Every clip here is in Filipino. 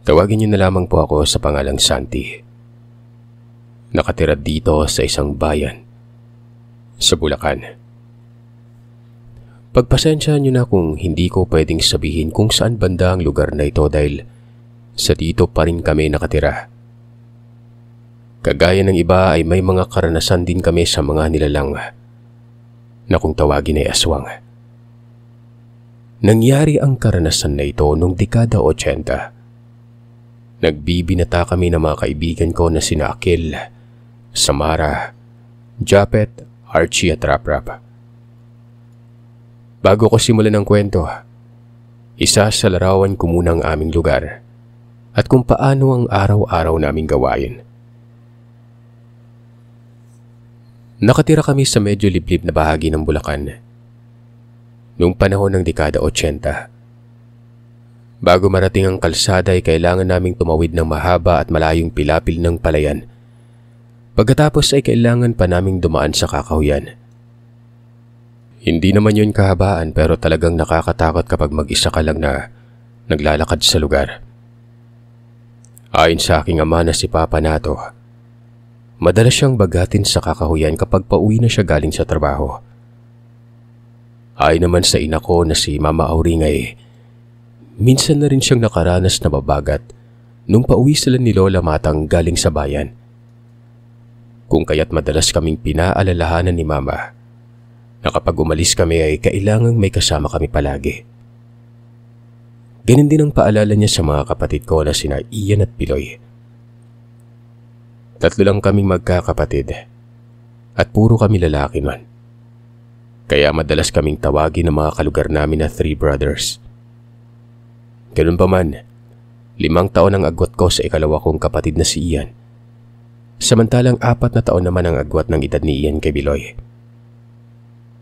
Tawagin niyo na lamang po ako sa pangalang Santi. Nakatira dito sa isang bayan sa Bulacan. Pagpasensyahan niyo na kung hindi ko pwedeng sabihin kung saan banda ang lugar na ito dahil sa dito pa rin kami nakatira. Kagaya ng iba ay may mga karanasan din kami sa mga nilalang na kung tawagin ay aswang. Nangyari ang karanasan na ito noong dekada 80. Nagbibinata kami ng mga kaibigan ko na sina Akil, Samara, Japet, Archie at Raprap. Bago ko simulan ang kwento, isa sa larawan ko muna ang aming lugar at kung paano ang araw-araw naming gawain. Nakatira kami sa medyo liblib na bahagi ng Bulacan noong panahon ng dekada 80. Bago marating ang kalsada ay kailangan naming tumawid ng mahaba at malayong pilapil ng palayan. Pagkatapos ay kailangan pa naming dumaan sa kakahuyan. Hindi naman yun kahabaan pero talagang nakakatakot kapag mag-isa ka lang na naglalakad sa lugar. Ayon sa aking ama na si Papa Nato, madalas siyang bagatin sa kakahuyan kapag pauwi na siya galing sa trabaho. Ayon naman sa ina ko na si Mama Auringay, minsan na rin siyang nakaranas na mabagat nung pauwi sila ni Lola Matang galing sa bayan. Kung kaya't madalas kaming pinaalalahanan ni Mama na kapag umalis kami ay kailangang may kasama kami palagi. Ganun din ang paalala niya sa mga kapatid ko na sina Ian at Piloy. 3 lang kaming magkakapatid at puro kami lalaki nun. Kaya madalas kaming tawagin ng mga kalugar namin na 3 brothers. Ganun pa man, 5 taon ang agwat ko sa ikalawa kong kapatid na si Ian. Samantalang 4 na taon naman ang agwat ng edad ni Ian kay Biloy.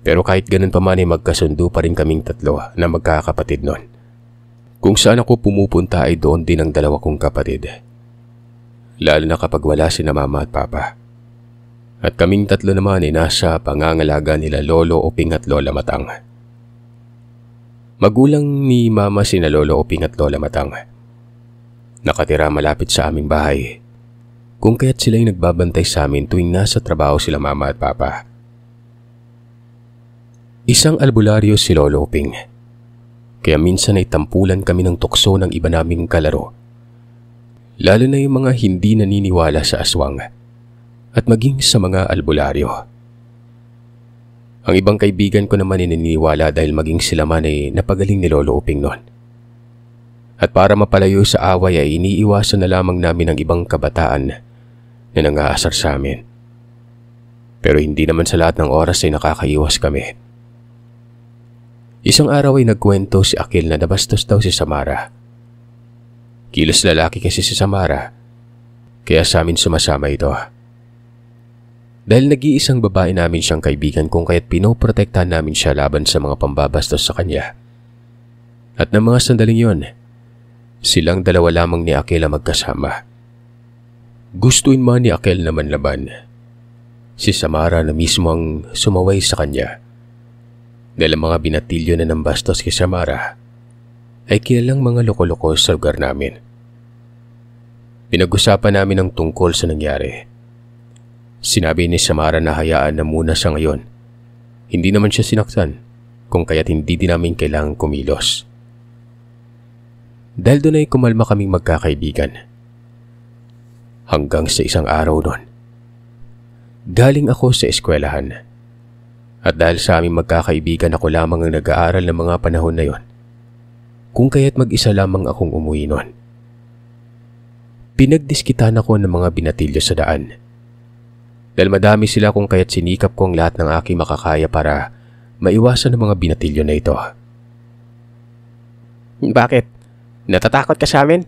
Pero kahit ganun pa man ay magkasundo pa rin kaming 3 na magkakapatid nun. Kung saan ako pumupunta ay doon din ang 2 kong kapatid. Lalo na kapag wala sina Mama at Papa. At kaming 3 naman ay nasa pangangalaga nila Lolo Oping at Lola Matang. Magulang ni Mama sina Lolo Oping at Lola Matang. Nakatira malapit sa aming bahay. Kung kaya't sila'y nagbabantay sa amin tuwing nasa trabaho sila Mama at Papa. Isang albularyo si Lolo Oping. Kaya minsan ay tampulan kami ng tukso ng iba naming kalaro. Lalo na yung mga hindi naniniwala sa aswang at maging sa mga albularyo. Ang ibang kaibigan ko naman ay naniniwala dahil maging sila man ay napagaling ni Lolo Oping noon. At para mapalayo sa away ay iniiwasan na lamang namin ang ibang kabataan na nangaasar sa amin. Pero hindi naman sa lahat ng oras ay nakakaiwas kami. Isang araw ay nagkwento si Akil na nabastos daw si Samara. Kilos lalaki kasi si Samara, kaya sa amin sumasama ito. Dahil nag-iisang babae namin siyang kaibigan kung kaya't pinoprotektahan namin siya laban sa mga pambabastos sa kanya. At ng mga sandaling yon, silang 2 lamang ni Akil ang magkasama. Gustuin man ni Akil naman laban. Si Samara na mismo ang sumaway sa kanya. Dahil ang mga binatilyo na ng bastos kay Samara ay kilalang mga loko-loko sa lugar namin. Pinag-usapan namin ang tungkol sa nangyari. Sinabi ni Samara na hayaan na muna sa ngayon. Hindi naman siya sinaktan, kung kaya't hindi din namin kailangang kumilos. Dahil doon ay kumalma kaming magkakaibigan. Hanggang sa isang araw noon. Galing ako sa eskwelahan. At dahil sa aming magkakaibigan ako lamang ang nag-aaral ng mga panahon na yon, kung kaya't mag-isa lamang akong umuwi noon. Pinagdiskitan ako ng mga binatilyo sa daan. Dahil madami sila kung kaya't sinikap ko ang lahat ng aking makakaya para maiwasan ang mga binatilyo na ito. Bakit? Natatakot ka sa amin?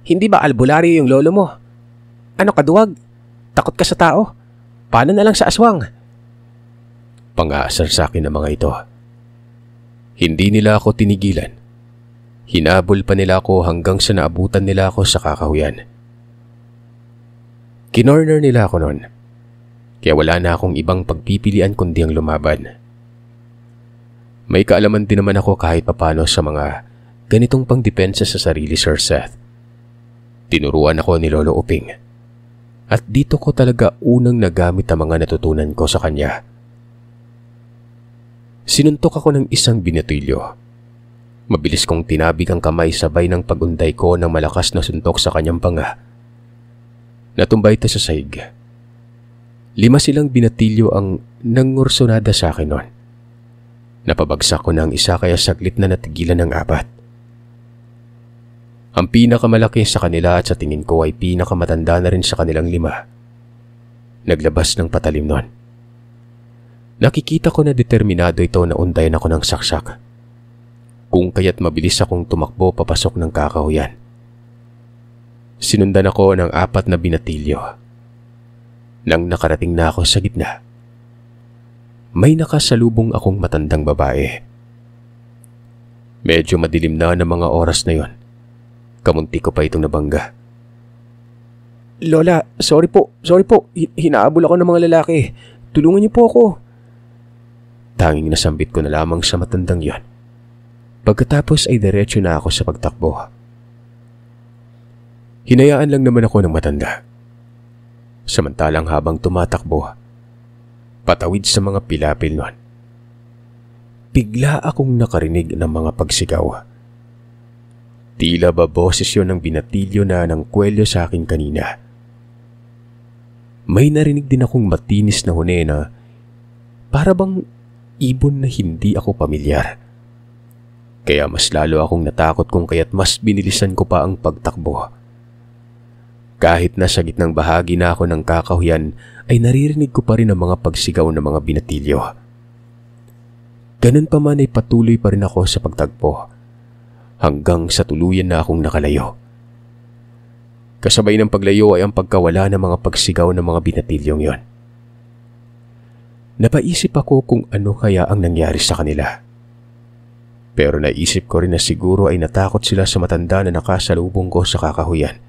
Hindi ba albularyo yung lolo mo? Ano ka duwag? Takot ka sa tao? Paano na lang sa aswang? Pang-aasar sa akin ng mga ito. Hindi nila ako tinigilan. Hinabol pa nila ako hanggang sa naabutan nila ako sa kakahuyan. Kinorner nila ako noon. Kaya wala na akong ibang pagpipilian kundi ang lumaban. May kaalaman din naman ako kahit papano sa mga ganitong pangdepensa sa sarili, Sir Seth. Tinuruan ako ni Lolo Uping at dito ko talaga unang nagamit ang mga natutunan ko sa kanya. Sinuntok ako ng isang binatilyo. Mabilis kong tinabig ang kamay sabay ng pagunday ko ng malakas na suntok sa kanyang panga. Natumbay ito sa sahig. 5 silang binatilyo ang nangursonada sa akin noon. Napabagsak ko ng isa kaya saglit na natigilan ng 4. Ang pinakamalaki sa kanila at sa tingin ko ay pinakamatanda na rin sa kanilang 5. Naglabas ng patalim noon. Nakikita ko na determinado ito na undayan ako ng saksak. Kung kaya't mabilis akong tumakbo papasok ng kakahuyan. Sinundan ako ng 4 na binatilyo. Nang nakarating na ako sa gitna, may nakasalubong akong matandang babae. Medyo madilim na ng mga oras na yon. Kamunti ko pa itong nabangga. Lola, sorry po. Hinaabol ako ng mga lalaki. Tulungan niyo po ako. Tanging nasambit ko na lamang sa matandang yon. Pagkatapos ay diretso na ako sa pagtakbo. Hinayaan lang naman ako ng matanda. Samantalang habang tumatakbo, patawid sa mga pilapil noon, bigla akong nakarinig ng mga pagsigaw. Tila ba boses yun ng binatilyo na ng kwelyo sa akin kanina. May narinig din akong matinis na huni na para bang ibon na hindi ako pamilyar. Kaya mas lalo akong natakot kung kaya't mas binilisan ko pa ang pagtakbo. Kahit nasa gitnang bahagi na ako ng kakahuyan ay naririnig ko pa rin ang mga pagsigaw ng mga binatilyo. Ganun pa man ay patuloy pa rin ako sa pagtagpo hanggang sa tuluyan na akong nakalayo. Kasabay ng paglayo ay ang pagkawala ng mga pagsigaw ng mga binatilyong yon. Napaisip ako kung ano kaya ang nangyari sa kanila. Pero naisip ko rin na siguro ay natakot sila sa matanda na nakasalubong ko sa kakahuyan.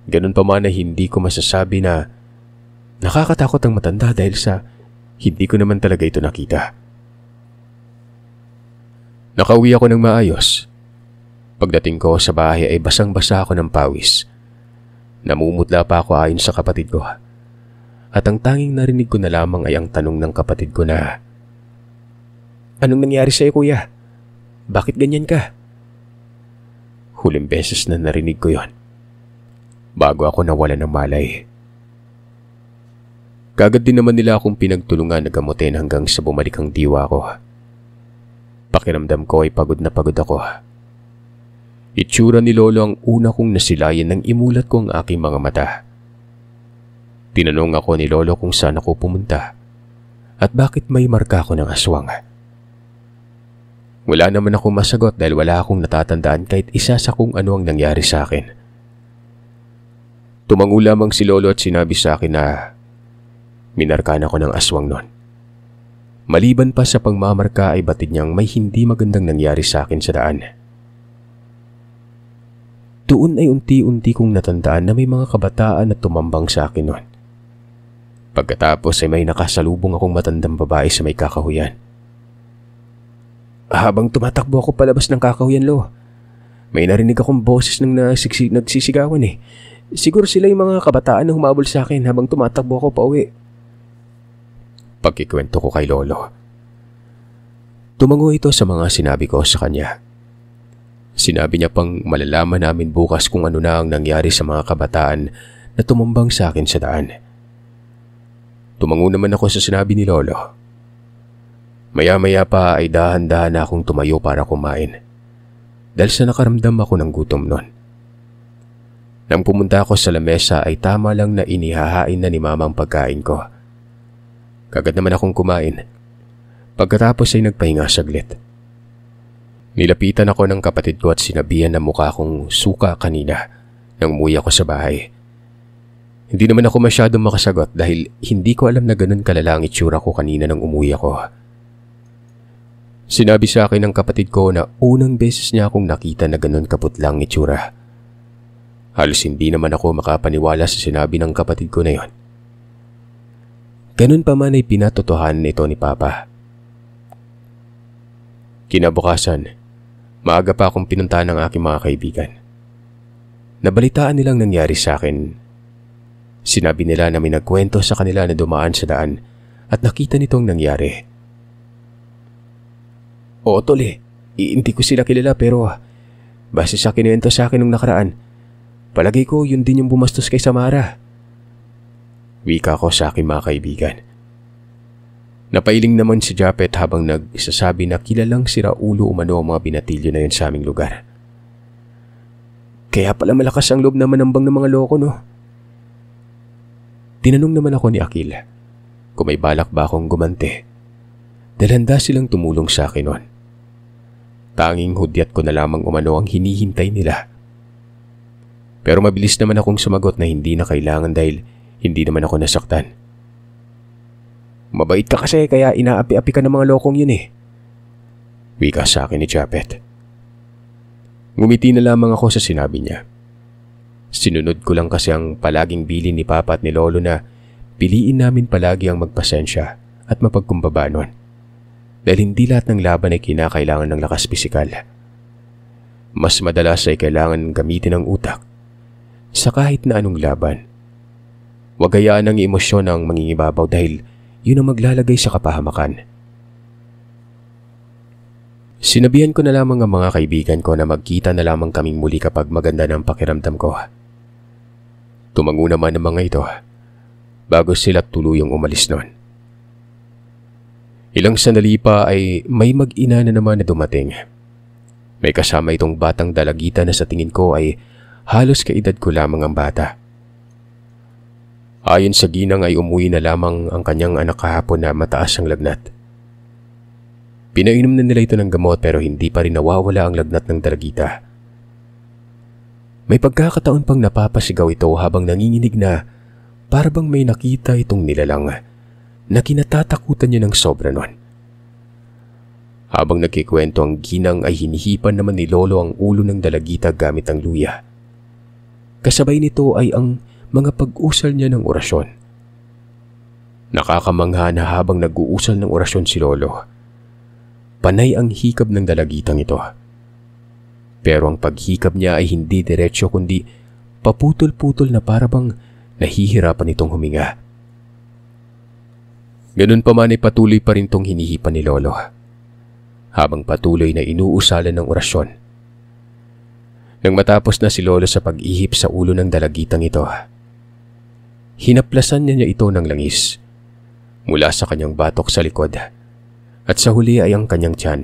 Ganun pa man ay hindi ko masasabi na nakakatakot ang matanda dahil sa hindi ko naman talaga ito nakita. Nakauwi ako ng maayos. Pagdating ko sa bahay ay basang-basa ako ng pawis. Namumutla pa ako ayon sa kapatid ko. At ang tanging narinig ko na lamang ay ang tanong ng kapatid ko na, "Anong nangyari sa'yo, kuya? Bakit ganyan ka?" Huling beses na narinig ko yon bago ako nawala ng malay. Kagad din naman nila akong pinagtulungan na gamutin hanggang sa bumalik ang diwa ko. Pakiramdam ko ay pagod na pagod ako. Itsura ni Lolo ang una kong nasilayan nang imulat ko ang aking mga mata. Tinanong ako ni Lolo kung saan ako pumunta at bakit may marka ako ng aswang. Wala naman akong masagot dahil wala akong natatandaan kahit isa sa kung ano ang nangyari sa akin. Tumango lamang si Lolo at sinabi sa akin na minarkaan ako ng aswang noon. Maliban pa sa pangmamarka ay batid niyang may hindi magandang nangyari sa akin sa daan. Doon ay unti-unti kong natandaan na may mga kabataan na tumambang sa akin noon. Pagkatapos ay may nakasalubong akong matandang babae sa may kakahuyan. Habang tumatakbo ako palabas ng kakahuyan, Lo, may narinig akong boses ng nagsisigawan eh. Siguro sila yung mga kabataan na humabol sa akin habang tumatakbo ako pauwi. Pagkikwento ko kay Lolo. Tumango ito sa mga sinabi ko sa kanya. Sinabi niya pang malalaman namin bukas kung ano na ang nangyari sa mga kabataan na tumambang sa akin sa daan. Tumango naman ako sa sinabi ni Lolo. Maya-maya pa ay dahan-dahan na akong tumayo para kumain dahil sa nakaramdam ako ng gutom noon. Nang pumunta ako sa lamesa ay tama lang na inihahain na ni Mama ang pagkain ko. Kagad naman akong kumain. Pagkatapos ay nagpahinga saglit. Nilapitan ako ng kapatid ko at sinabihan na mukha akong suka kanina nang umuwi ako sa bahay. Hindi naman ako masyadong makasagot dahil hindi ko alam na ganun kalala ang itsura ko kanina nang umuwi ako. Sinabi sa akin ng kapatid ko na unang beses niya akong nakita na ganun kaputlang itsura. Halos hindi naman ako makapaniwala sa sinabi ng kapatid ko na yon. Ganun pa man ay pinatotohanan ito ni Papa. Kinabukasan, maaga pa akong pinuntahan ng aking mga kaibigan. Nabalitaan nilang nangyari sa akin. Sinabi nila na may nagkwento sa kanila na dumaan sa daan at nakita nitong nangyari. Oo tol hindi ko sila kilala pero base sa kinuwento sa akin nung nakaraan, palagay ko yun din yung bumastos kay Samara. Wika ko sa aking mga kaibigan. Napailing naman si Japet habang nagsasabi na kilalang siraulo umano ang mga binatilyo na yun sa aming lugar. Kaya pala malakas ang loob naman ng mga loko, no? Tinanong naman ako ni Akil kung may balak ba akong gumante dahil handa silang tumulong sa akin noon. Tanging hudyat ko na lamang umano ang hinihintay nila. Pero mabilis naman akong sumagot na hindi na kailangan dahil hindi naman ako nasaktan. Mabait ka kasi kaya inaapi-api ka ng mga lokong yun Wika sa akin ni Japet. Ngumiti na lamang ako sa sinabi niya. Sinunod ko lang kasi ang palaging bilin ni Papa at ni Lolo na piliin namin palagi ang magpasensya at mapagkumbaba nun. Dahil hindi lahat ng laban ay kinakailangan ng lakas pisikal. Mas madalas ay kailangan gamitin ang utak sa kahit na anong laban. Huwag hayaan ang emosyon ang mangingibabaw dahil yun ang maglalagay sa kapahamakan. Sinabihan ko na lamang ang mga kaibigan ko na magkita na lamang kaming muli kapag maganda ng pakiramdam ko. Tumango naman ang mga ito bago sila tuluyang umalis noon. Ilang sandali pa ay may mag-ina na naman na dumating. May kasama itong batang dalagita na sa tingin ko ay halos kaedad ko lamang ang bata. Ayon sa ginang ay umuwi na lamang ang kanyang anak kahapon na mataas ang lagnat. Pinainom na nila ito ng gamot pero hindi pa rin nawawala ang lagnat ng dalagita. May pagkakataon pang napapasigaw ito habang nanginginig na para bang may nakita itong nilalang na kinatatakutan niya ng sobra nun. Habang nagkikwento ang ginang ay hinihipan naman ni Lolo ang ulo ng dalagita gamit ang luya. Kasabay nito ay ang mga pag-usal niya ng orasyon. Nakakamangha na habang nag-uusal ng orasyon si Lolo, panay ang hikab ng dalagitang ito. Pero ang paghikab niya ay hindi diretsyo kundi paputol-putol na parabang nahihirapan itong huminga. Ganun pa man ay patuloy pa rin itong hinihipan ni Lolo habang patuloy na inuusalan ng orasyon. Nang matapos na si Lolo sa pag-ihip sa ulo ng dalagitang ito, hinaplasan niya ito ng langis mula sa kanyang batok sa likod at sa huli ay ang kanyang tiyan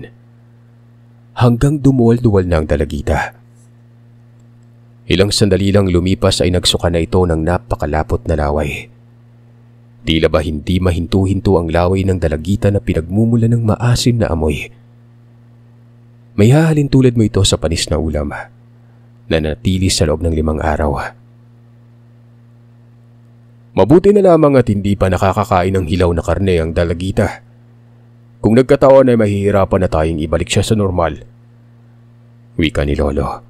hanggang dumuwal-duwal na ang dalagita. Ilang sandali lang lumipas ay nagsuka na ito ng napakalapot na laway. Tila ba hindi mahinto-hinto ang laway ng dalagita na pinagmumula ng maasim na amoy. May hahalin tulad mo ito sa panis na ulam na natili sa loob ng 5 araw. Mabuti na lamang at hindi pa nakakakain ng hilaw na karne ang dalagita. Kung nagkataon ay mahihirapan na tayong ibalik siya sa normal. Wika ni Lolo.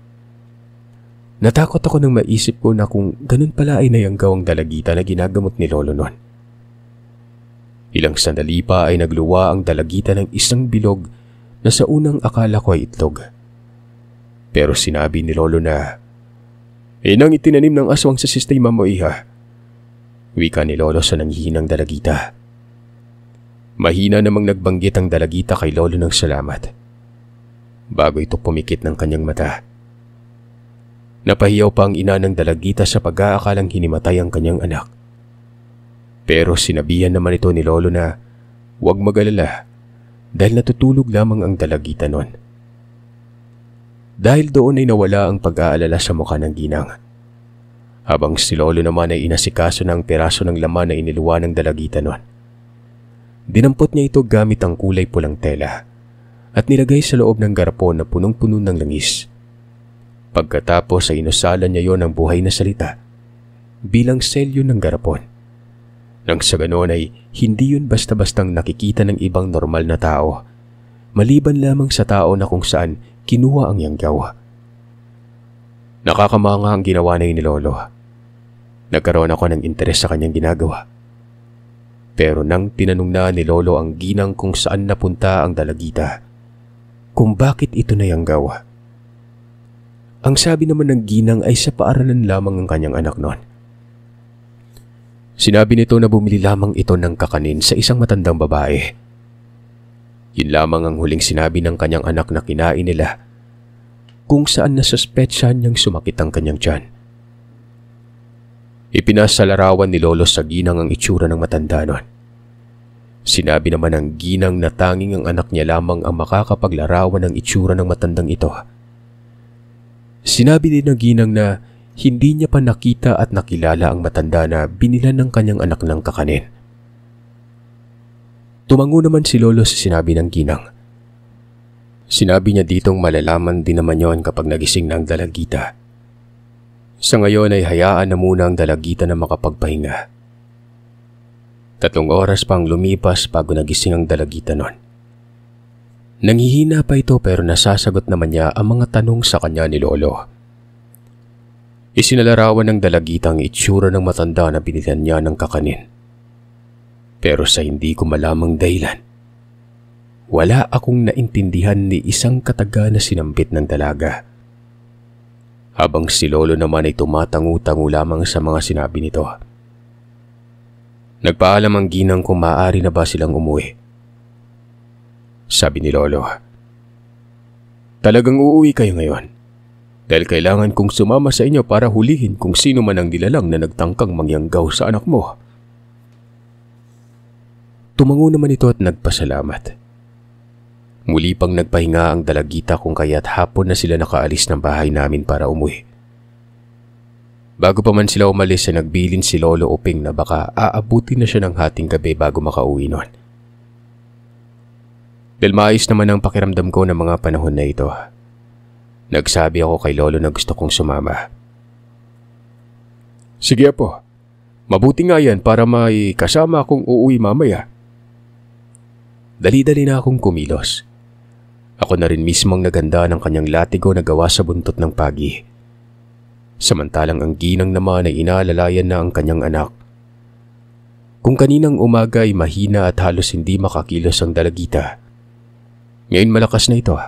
Natakot ako nang maisip ko na kung ganun pala ay nayanggaw ang dalagita na ginagamot ni Lolo noon. Ilang sandali pa ay nagluwa ang dalagita ng isang bilog na sa unang akala ko ay itlog. Pero sinabi ni Lolo na, "Inang itinanim ng aswang sa sistema mo, iha." Wika ni Lolo sa nanghihinang dalagita. Mahina namang nagbanggit ang dalagita kay Lolo ng salamat. Bago ito pumikit ng kanyang mata. Napahiyaw pa ang ina ng dalagita sa pag-aakalang hinimatay ang kanyang anak. Pero sinabihan naman ito ni Lolo na huwag mag-alala dahil natutulog lamang ang dalagita noon. Dahil doon ay nawala ang pag-aalala sa mukha ng ginang. Habang si Lolo naman ay inasikaso ng piraso ng laman na iniluwa ng dalagita noon. Dinampot niya ito gamit ang kulay pulang tela at nilagay sa loob ng garapon na punong-puno ng langis. Pagkatapos ay inusalan niya yon ng buhay na salita bilang selyo ng garapon. Nang sa ganoon ay hindi yun basta-bastang nakikita ng ibang normal na tao, maliban lamang sa tao na kung saan kinuha ang yanggaw. Nakakamanga ang ginawa na ni Lolo. Nagkaroon ako ng interes sa kanyang ginagawa. Pero nang tinanong na ni Lolo ang ginang kung saan napunta ang dalagita, kung bakit ito nayanggaw, Ang sabi naman ng ginang ay sa paaralan lamang ang kanyang anak noon. Sinabi nito na bumili lamang ito ng kakanin sa isang matandang babae. Yun lamang ang huling sinabi ng kanyang anak na kinain nila, kung saan nasuspetsyahan niyang sumakit ang kanyang tiyan. Ipinasalarawan ni Lolo sa ginang ang itsura ng matanda noon. Sinabi naman ng ginang na tanging ang anak niya lamang ang makakapaglarawan ng itsura ng matandang ito. Sinabi din ng ginang na hindi niya pa nakita at nakilala ang matanda na binilan ng kanyang anak ng kakanin. Tumango naman si Lolo sa sinabi ng ginang. Sinabi niya ditong malalaman din naman yon kapag nagising na ang dalagita. Sa ngayon ay hayaan na muna ang dalagita na makapagpahinga. 3 oras pang lumipas bago nagising ang dalagita noon. Nanghihina pa ito pero nasasagot naman niya ang mga tanong sa kanya ni Lolo. Isinalarawan ng dalagita ang itsura ng matanda na binilan niya ng kakanin. Pero sa hindi ko malamang dahilan, wala akong naintindihan ni isang kataga na sinambit ng dalaga. Habang si Lolo naman ay tumatangu-tangu lamang sa mga sinabi nito. Nagpaalam ang ginang kung maaari na ba silang umuwi. Sabi ni Lolo, talagang uuwi kayo ngayon dahil kailangan kong sumama sa inyo para hulihin kung sino man ang nilalang na nagtangkang mangyanggaw sa anak mo. Tumango naman ito at nagpasalamat. Muli pang nagpahinga ang dalagita kung kaya't hapon na sila nakaalis ng bahay namin para umuwi. Bago pa man sila umalis ay nagbilin si Lolo Uping na baka aabutin na siya ng hating gabi bago makauwi noon. Dahil maayos naman ang pakiramdam ko ng mga panahon na ito, nagsabi ako kay Lolo na gusto kong sumama. Sige po, mabuti nga yan para may kasama akong uuwi mamaya. Dali-dali na akong kumilos. Ako na rin mismong naganda ng kanyang latigo na gawa sa buntot ng pagi. Samantalang ang ginang naman ay inaalalayan na ang kanyang anak. Kung kaninang umaga ay mahina at halos hindi makakilos ang dalagita, ngayon malakas na ito.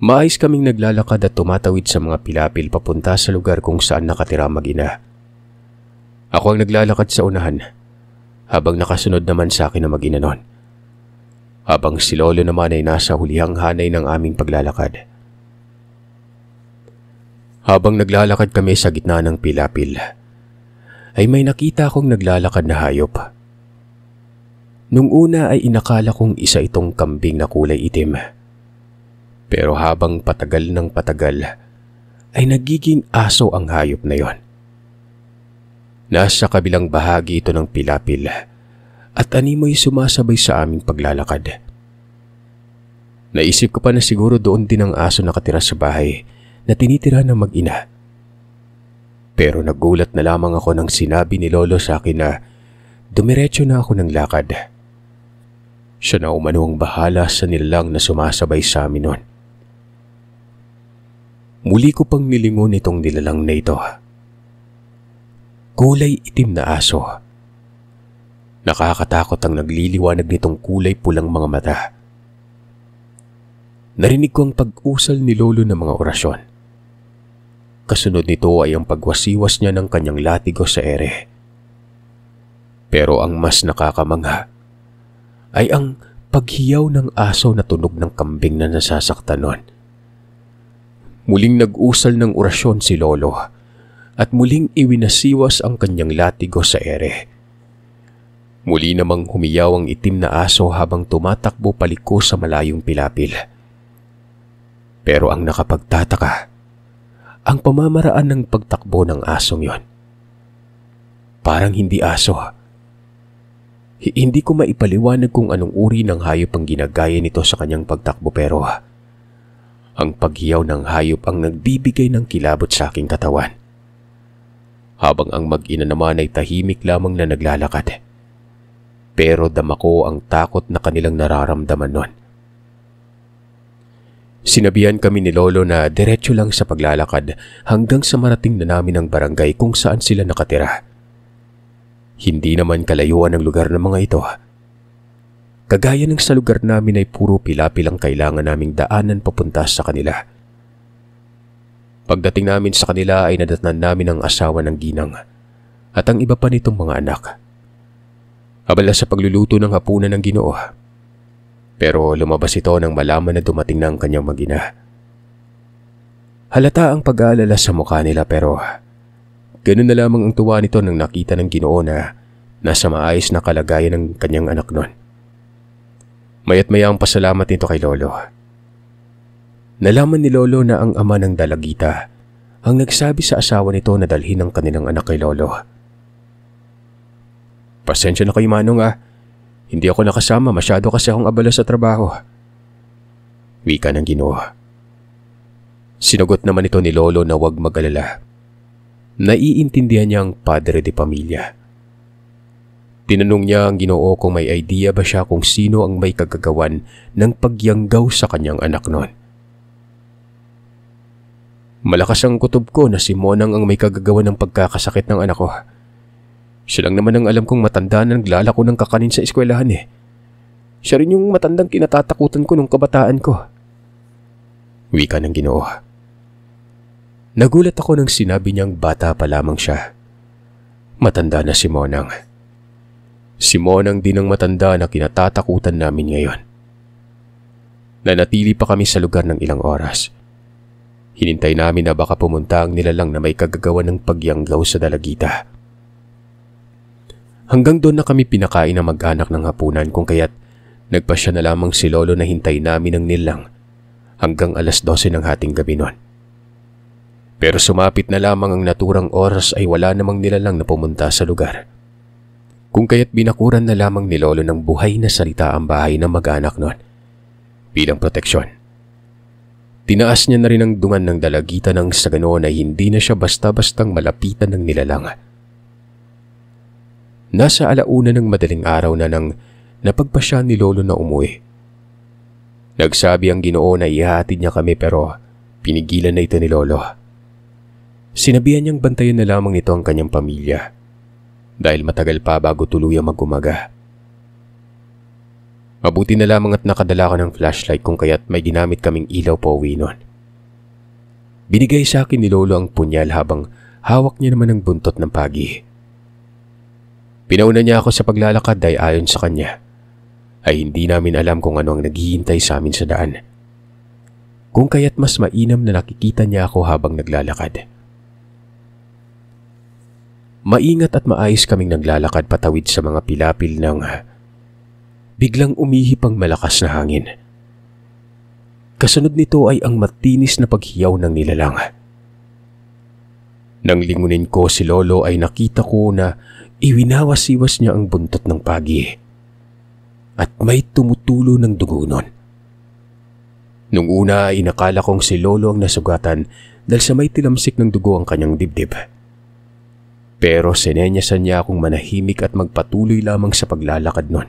Maayos kaming naglalakad at tumatawid sa mga pilapil papunta sa lugar kung saan nakatira mag-ina. Ako ang naglalakad sa unahan, habang nakasunod naman sa akin na mag-ina noon. Habang si Lolo naman ay nasa hulihang hanay ng aming paglalakad. Habang naglalakad kami sa gitna ng pilapil, ay may nakita akong naglalakad na hayop. Nung una ay inakala kong isa itong kambing na kulay itim. Pero habang patagal ng patagal, ay nagiging aso ang hayop na yon. Nasa kabilang bahagi ito ng pilapil at animoy sumasabay sa aming paglalakad. Naisip ko pa na siguro doon din ang aso nakatira sa bahay na tinitira ng mag-ina. Pero nagulat na lamang ako nang sinabi ni Lolo sa akin na dumiretso na ako ng lakad. Siya na umano ang bahala sa nilalang na sumasabay sa amin noon. Muli ko pang nilingon itong nilalang na ito. Kulay itim na aso. Nakakatakot ang nagliliwanag nitong kulay pulang mga mata. Narinig ko ang pag-usal ni Lolo ng mga orasyon. Kasunod nito ay ang pagwasiwas niya ng kanyang latigo sa ere. Pero ang mas nakakamangha ay ang paghiyaw ng aso na tunog ng kambing na nasasaktan noon. Muling nag-usal ng orasyon si Lolo at muling iwinasiwas ang kanyang latigo sa ere. Muli namang humiyaw ang itim na aso habang tumatakbo paliko sa malayong pilapil. Pero ang nakapagtataka, ang pamamaraan ng pagtakbo ng asong yon. Parang hindi aso. Hindi ko maipaliwanag kung anong uri ng hayop ang ginagaya nito sa kanyang pagtakbo pero ang paghiyaw ng hayop ang nagbibigay ng kilabot sa aking katawan. Habang ang mag-ina naman ay tahimik lamang na naglalakad. Pero dama ko ang takot na kanilang nararamdaman noon. Sinabihan kami ni Lolo na diretso lang sa paglalakad hanggang sa marating na namin ang barangay kung saan sila nakatira. Hindi naman kalayuan ang lugar ng mga ito. Kagaya ng sa lugar namin ay puro pilapil ang kailangan naming daanan papunta sa kanila. Pagdating namin sa kanila ay nadatnan namin ang asawa ng ginang at ang iba pa nitong mga anak. Abala sa pagluluto ng hapunan ng Ginoo. Pero lumabas ito nang malaman na dumating na ang kanyang mag-ina. Halata ang pag-aalala sa mukha nila pero ganun na lamang ang tuwa nito nang nakita ng Ginoo na nasa maayos na kalagayan ng kanyang anak noon. Maya't maya ang pasalamat nito kay Lolo. Nalaman ni Lolo na ang ama ng dalagita ang nagsabi sa asawa nito na dalhin ang kanilang anak kay Lolo. Pasensya na kayo Manong hindi ako nakasama, masyado kasi akong abala sa trabaho. Wika ng Ginoo. Sinagot naman ito ni Lolo na huwag mag-alala. Naiintindihan niya ang padre de pamilya. Tinanong niya ang Ginoo kung may idea ba siya kung sino ang may kagagawan ng pagyanggaw sa kanyang anak noon. Malakas ang kutob ko na si Monang ang may kagagawan ng pagkakasakit ng anak ko. Siya lang naman ang alam kong matanda na naglalako ng kakanin sa eskwelahan Siya rin yung matandang kinatatakutan ko nung kabataan ko. Wika ng Ginoo. Nagulat ako nang sinabi niyang bata pa lamang siya. Matanda na si Monang. Si Monang din ang matanda na kinatatakutan namin ngayon. Nanatili pa kami sa lugar ng ilang oras. Hinintay namin na baka pumunta ang nilalang na may kagagawan ng pagyanggaw sa dalagita. Hanggang doon na kami pinakain ng mag-anak ng hapunan kung kaya't nagpasya na lamang si Lolo na hintay namin ang nilalang hanggang alas 12 ng hating gabi noon. Pero sumapit na lamang ang naturang oras ay wala namang nilalang na pumunta sa lugar. Kung kaya't binakuran na lamang ni Lolo ng buhay na salita ang bahay ng mag-anak noon bilang proteksyon. Tinaas niya na rin ang dungan ng dalagita nang sa ganoon ay hindi na siya basta-bastang malapitan ng nilalang. Nasa alauna ng madaling araw na nang napagpasya ni Lolo na umuwi. Nagsabi ang Ginoo na ihahatid niya kami pero pinigilan na ito ni Lolo. Sinabihan niyang bantayan na lamang nito ang kanyang pamilya dahil matagal pa bago tuluyang mag-umaga. Mabuti na lamang at nakadala ko ng flashlight kung kaya't may ginamit kaming ilaw pa uwi noon. Binigay sa akin ni Lolo ang punyal habang hawak niya naman ang buntot ng pagi. Pinauna niya ako sa paglalakad dahil ayon sa kanya ay hindi namin alam kung ano ang naghihintay sa amin sa daan. Kung kaya't mas mainam na nakikita niya ako habang naglalakad. Maingat at maayos kaming naglalakad patawid sa mga pilapil ng biglang umihip ang malakas na hangin. Kasunod nito ay ang matinis na paghiyaw ng nilalang. Nang lingunin ko si Lolo ay nakita ko na iwinawas-iwas niya ang buntot ng pagi at may tumutulo ng dugo nun. Nung una ay nakala kong si Lolo ang nasugatan dahil sa may tilamsik ng dugo ang kanyang dibdib. Pero sinenyasan niya akong manahimik at magpatuloy lamang sa paglalakad nun.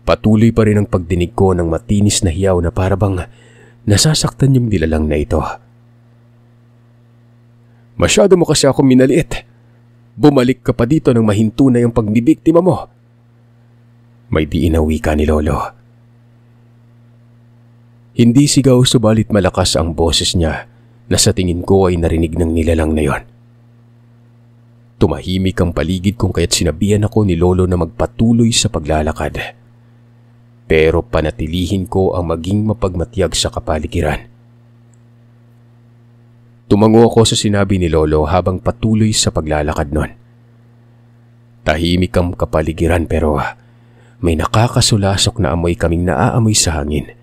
Patuloy pa rin ang pagdinig ko ng matinis na hiyaw na parabang nasasaktan yung nilalang na ito. Masyado mo kasi ako minaliit. Bumalik ka pa dito nang mahinto na yung pagbibiktima mo. May diinawi ka ni Lolo. Hindi sigaw subalit malakas ang boses niya na sa tingin ko ay narinig ng nilalang na yon. Tumahimik ang paligid kung kaya't sinabihan ako ni Lolo na magpatuloy sa paglalakad. Pero panatilihin ko ang maging mapagmatiyag sa kapaligiran. Tumango ako sa sinabi ni Lolo habang patuloy sa paglalakad nun. Tahimik ang kapaligiran pero may nakakasulasok na amoy kaming naaamoy sa hangin.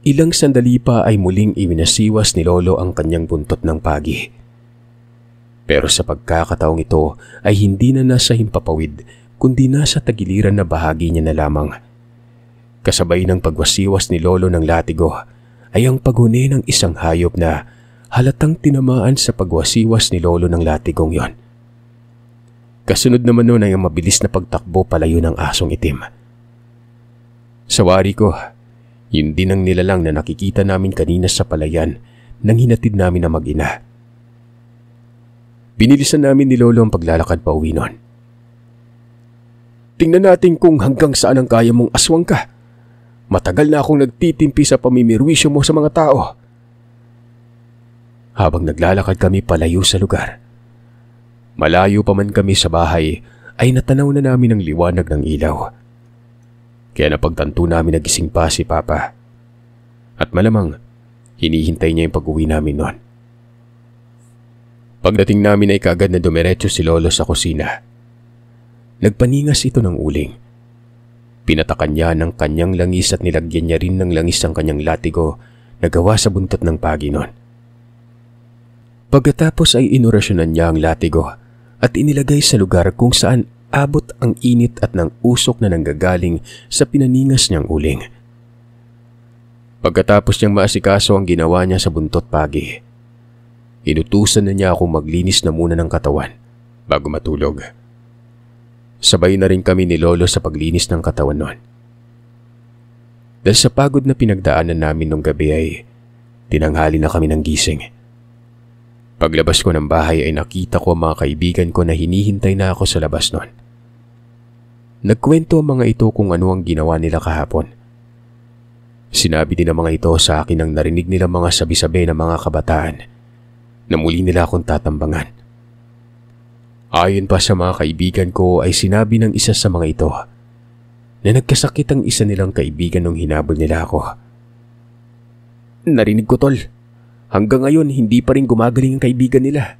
Ilang sandali pa ay muling iwinasiwas ni Lolo ang kanyang buntot ng pagi. Pero sa pagkakataong ito ay hindi na nasa himpapawid kundi nasa tagiliran na bahagi niya na lamang. Kasabay ng pagwasiwas ni Lolo ng latigo ay ang paghuni ng isang hayop na halatang tinamaan sa pagwasiwas ni Lolo ng latigong yon. Kasunod naman nun ay ang mabilis na pagtakbo palayo ng asong itim. Sa wari ko, yun din ang nilalang na nakikita namin kanina sa palayan nang hinatid namin na mag-ina. Binilisan namin ni Lolo ang paglalakad pa uwi nun. Tingnan natin kung hanggang saan ang kaya mong aswang ka. Matagal na akong nagtitimpi sa pamimirwisyo mo sa mga tao. habang naglalakad kami palayo sa lugar. Malayo pa man kami sa bahay ay natanaw na namin ang liwanag ng ilaw. Kaya napagtanto namin na gising pa si Papa. At malamang hinihintay niya yung pag-uwi namin noon. Pagdating namin ay kaagad na dumiretso si Lolo sa kusina. Nagpaningas ito ng uling. Pinatakan niya ng kanyang langis at nilagyan niya rin ng langis ang kanyang latigo na gawa sa buntot ng pagi noon. Pagkatapos ay inorasyonan niya ang latigo at inilagay sa lugar kung saan abot ang init at ng usok na nanggagaling sa pinaningas niyang uling. Pagkatapos niyang maasikaso ang ginawa niya sa buntot pagi, inutusan na niya akong maglinis na muna ng katawan bago matulog. Sabay na rin kami ni Lolo sa paglinis ng katawan noon. Dahil sa pagod na pinagdaanan namin nung gabi ay tinanghali na kami ng gising. Paglabas ko ng bahay ay nakita ko ang mga kaibigan ko na hinihintay na ako sa labas noon. Nagkwento ang mga ito kung ano ang ginawa nila kahapon. Sinabi din ng mga ito sa akin ang narinig nilang mga sabi-sabi ng mga kabataan na muli nila akong tatambangan. Ayon pa sa mga kaibigan ko ay sinabi ng isa sa mga ito na nagkasakit ang isa nilang kaibigan nung hinabol nila ako. Narinig ko, tol. Hanggang ngayon hindi pa rin gumagaling ang kaibigan nila.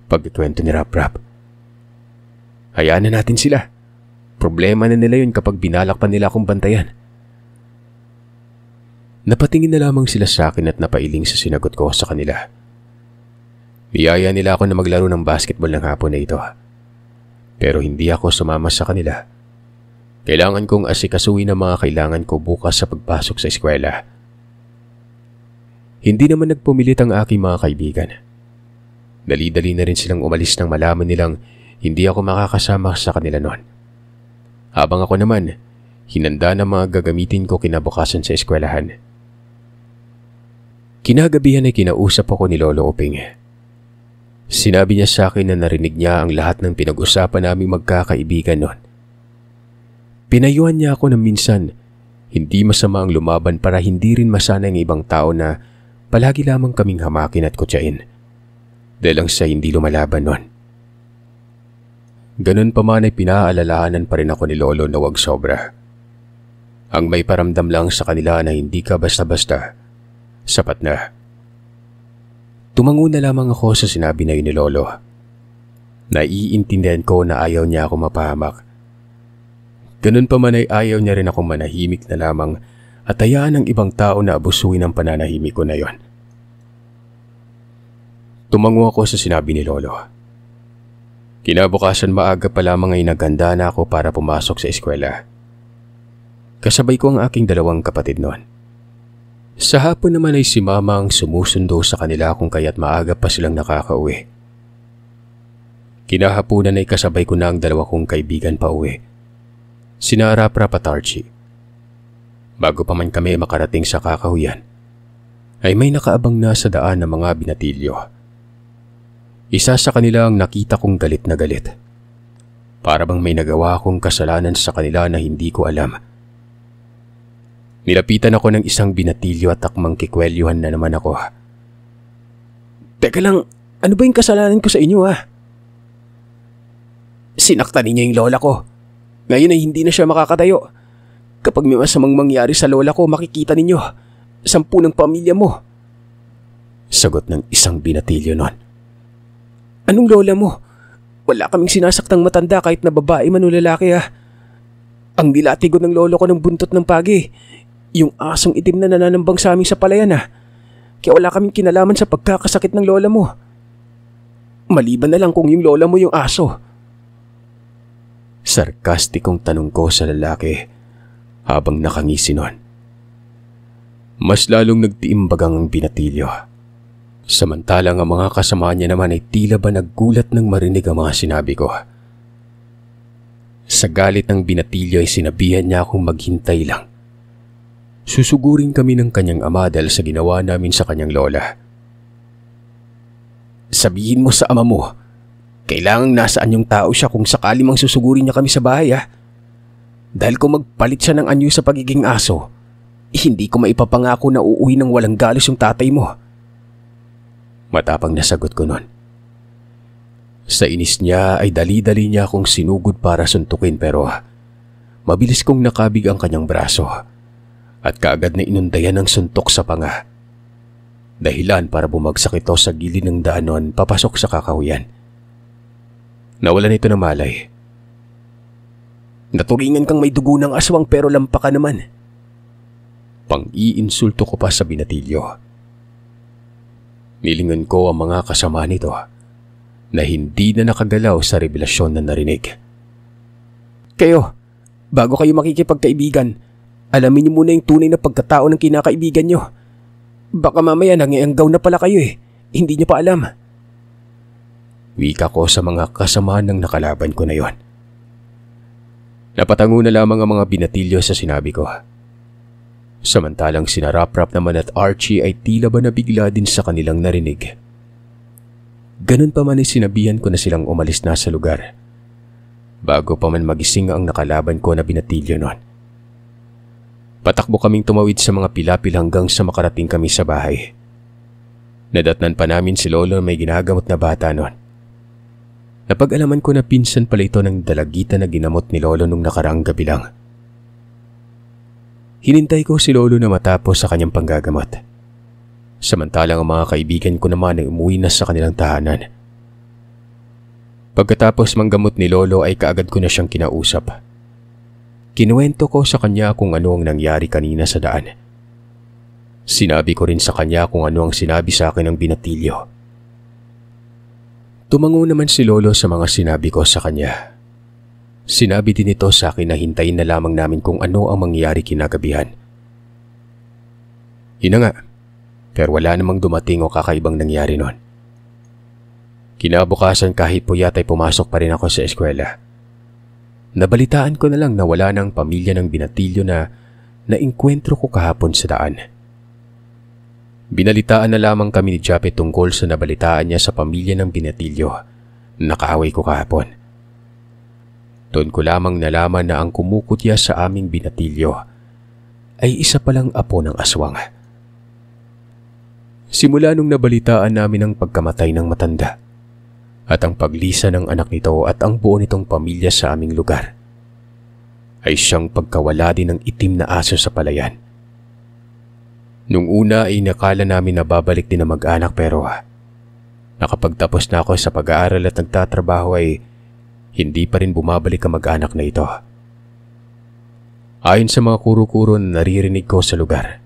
Pagkikwento ni Rap. Hayaan na natin sila. Problema na nila yun kapag binalak pa nila akong bantayan. Napatingin na lamang sila sa akin at napailing sa sinagot ko sa kanila. Niyaya nila ako na maglaro ng basketball ng hapon na ito. Pero hindi ako sumama sa kanila. Kailangan kong asikasuhin ang mga kailangan ko bukas sa pagpasok sa eskwela. Hindi naman nagpumilit ang aking mga kaibigan. Dali-dali na rin silang umalis nang malaman nilang hindi ako makakasama sa kanila noon. Habang ako naman, hinanda na mga gagamitin ko kinabukasan sa eskwelahan. Kinagabihan ay kinausap ako ni Lolo Uping. Sinabi niya sa akin na narinig niya ang lahat ng pinag-usapan naming magkakaibigan noon. Pinayuhan niya ako na minsan, hindi masama ang lumaban para hindi rin masana ang ibang tao na palagi lamang kaming hamakin at kutsain. Dahil lang sa hindi lumalaban noon. Ganun pa man ay pinaalalahanan pa rin ako ni Lolo na wag sobra. Ang may paramdam lang sa kanila na hindi ka basta-basta, sapat na. Tumango na lamang ako sa sinabi na yun ni Lolo. Naiintindihan ko na ayaw niya ako mapahamak. Ganun pa man ay ayaw niya rin akong manahimik na lamang at hayaan ng ibang tao na abusuin ang pananahimik ko na yon. Tumango ako sa sinabi ni Lolo. Kinabukasan maaga pa lamang ay naghanda na ako para pumasok sa eskwela. Kasabay ko ang aking dalawang kapatid noon. Sa hapon naman ay si Mama ang sumusundo sa kanila kung kaya't maaga pa silang nakakauwi. Kinahapunan ay kasabay ko na ang dalawa kong kaibigan pa uwi. Sina Rap at Archie. Bago pa man kami makarating sa kakahuyan, ay may nakaabang na sa daan ng mga binatilyo. Isa sa kanila ang nakita kong galit na galit. Para bang may nagawa akong kasalanan sa kanila na hindi ko alam. Nilapitan ako ng isang binatilyo at takmang kikwelyuhan na naman ako. Teka lang, ano ba yung kasalanan ko sa inyo Sinaktan ninyo yung lola ko. Ngayon ay hindi na siya makakatayo. Kapag may masamang mangyari sa lola ko, makikita ninyo. 10 ng pamilya mo. Sagot ng isang binatilyo noon. Anong lola mo? Wala kaming sinasaktang matanda kahit na babae man o lalaki Ang nilatigo ng lolo ko ng buntot ng pagi. Yung asong itim na nananambang sa aming sa palayan Kaya wala kaming kinalaman sa pagkakasakit ng lola mo. Maliban na lang kung yung lola mo yung aso. Sarkastikong tanong ko sa lalaki habang nakangisi noon. Mas lalong nagtiimbagang ang binatilyo. Samantalang ang mga kasama niya naman ay tila ba naggulat nang marinig ang mga sinabi ko. Sa galit ng binatilyo ay sinabihan niya akong maghintay lang. Susugurin kami ng kanyang ama dahil sa ginawa namin sa kanyang lola. Sabihin mo sa ama mo, kailangang nasaan yung tao siya kung sakali mang susugurin niya kami sa bahay Dahil kung magpalit siya ng anyo sa pagiging aso, hindi ko maipapangako na uuwi ng walang galos yung tatay mo. Matapang na sagot ko nun. Sa inis niya ay dali-dali niya akong sinugod para suntukin pero mabilis kong nakabig ang kanyang braso at kaagad na inundayan ng suntok sa panga. Dahilan para bumagsak ito sa gilid ng daanon papasok sa kakahuyan. Nawalan ito ng malay. Naturingan kang may dugo ng aswang pero lampa ka naman. Pang-iinsulto ko pa sa binatilyo. Nilingon ko ang mga kasama nito na hindi na nakagalaw sa revelasyon na narinig. Kayo, bago kayo makikipagkaibigan, alamin niyo muna yung tunay na pagkatao ng kinakaibigan niyo. Baka mamaya nangianggaw na pala kayo hindi niyo pa alam. Wika ko sa mga kasama ng nakalaban ko na yon. Napatango na lamang ang mga binatilyo sa sinabi ko. Samantalang sina Rap-Rap naman at Archie ay tila ba nabigla din sa kanilang narinig. Ganun pa man ay sinabihan ko na silang umalis na sa lugar. Bago pa man magising ang nakalaban ko na binatilyo noon. Patakbo kaming tumawid sa mga pilapil hanggang sa makarating kami sa bahay. Nadatnan pa namin si Lolo na may ginagamot na bata noon. Napag-alaman ko na pinsan pala ito ng dalagita na ginamot ni Lolo nung nakaraang gabi lang. Hinintay ko si Lolo na matapos sa kanyang panggagamot. Samantalang ang mga kaibigan ko naman ay umuwi na sa kanilang tahanan. Pagkatapos manggamot ni Lolo ay kaagad ko na siyang kinausap. Kinuwento ko sa kanya kung ano ang nangyari kanina sa daan. Sinabi ko rin sa kanya kung ano ang sinabi sa akin ng binatilyo. Tumango naman si Lolo sa mga sinabi ko sa kanya. Sinabi din ito sa akin na hintayin na lamang namin kung ano ang mangyari kinagabihan. Yun na nga. Pero wala namang dumating o kakaibang nangyari noon. Kinabukasan kahit puyat ay pumasok pa rin ako sa eskwela. Nabalitaan ko na lang na wala ng pamilya ng binatilyo na nainkwentro ko kahapon sa daan. Binalitaan na lamang kami ni Jape tungkol sa nabalitaan niya sa pamilya ng binatilyo. Nakaaway ko kahapon. Doon ko lamang nalaman na ang kumukutya sa aming binatilyo ay isa palang apo ng aswang. Simula nung nabalitaan namin ang pagkamatay ng matanda at ang paglisa ng anak nito at ang buo nitong pamilya sa aming lugar, ay siyang pagkawala din ng itim na aso sa palayan. Nung una ay nakala namin na babalik din ang mag-anak pero nakapagtapos na ako sa pag-aaral at nagtatrabaho ay hindi pa rin bumabalik ang mag-anak na ito. Ayon sa mga kuro-kuro na naririnig ko sa lugar,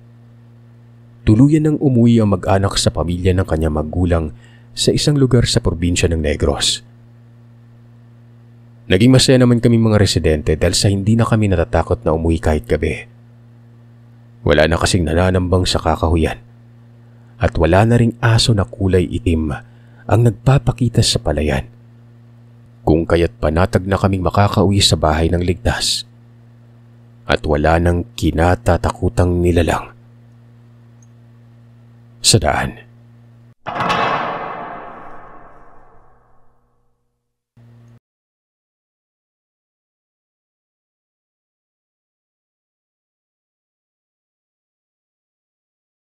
tuluyan nang umuwi ang mag-anak sa pamilya ng kanyang magulang sa isang lugar sa probinsya ng Negros. Naging masaya naman kami mga residente dahil sa hindi na kami natatakot na umuwi kahit gabi. Wala na kasing nananambang sa kakahuyan at wala na ring aso na kulay itim ang nagpapakita sa palayan. Kung kaya't panatag na kaming makakauwi sa bahay ng ligtas at wala nang kinatatakutang nilalang sa daan.